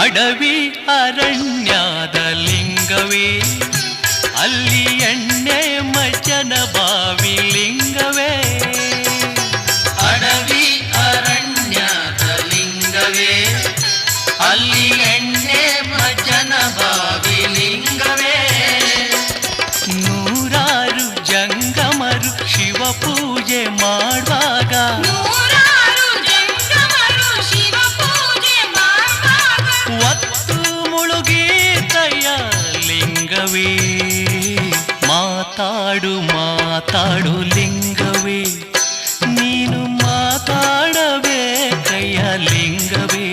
ಅಡವಿ ಅರಣ್ಯದ ಲಿಂಗವೇ, ಅಲ್ಲಿ ಎಣ್ಣೆ ಮಜ್ಜನ ಬಾವಿ ಲಿಂಗವೇ. ಅಡವಿ ಅರಣ್ಯದ ಲಿಂಗವೇ, ಅಲ್ಲಿ ಎಣ್ಣೆ ಮಜ್ಜನ ಬಾವಿ ಲಿಂಗವೇ. ನೂರಾರು ಜಂಗಮರು ಶಿವ ಪೂಜೆ ಮಾಡುವಾಗ, ಒತ್ತು ಮುಳುಗೀತಯ್ಯ ಲಿಂಗವೇ. ಮಾತಾಡು ಮಾತಾಡು ಲಿಂಗವೇ, ನೀನು ಮಾತಾಡಬೇಕಯ್ಯ ಲಿಂಗವೇ.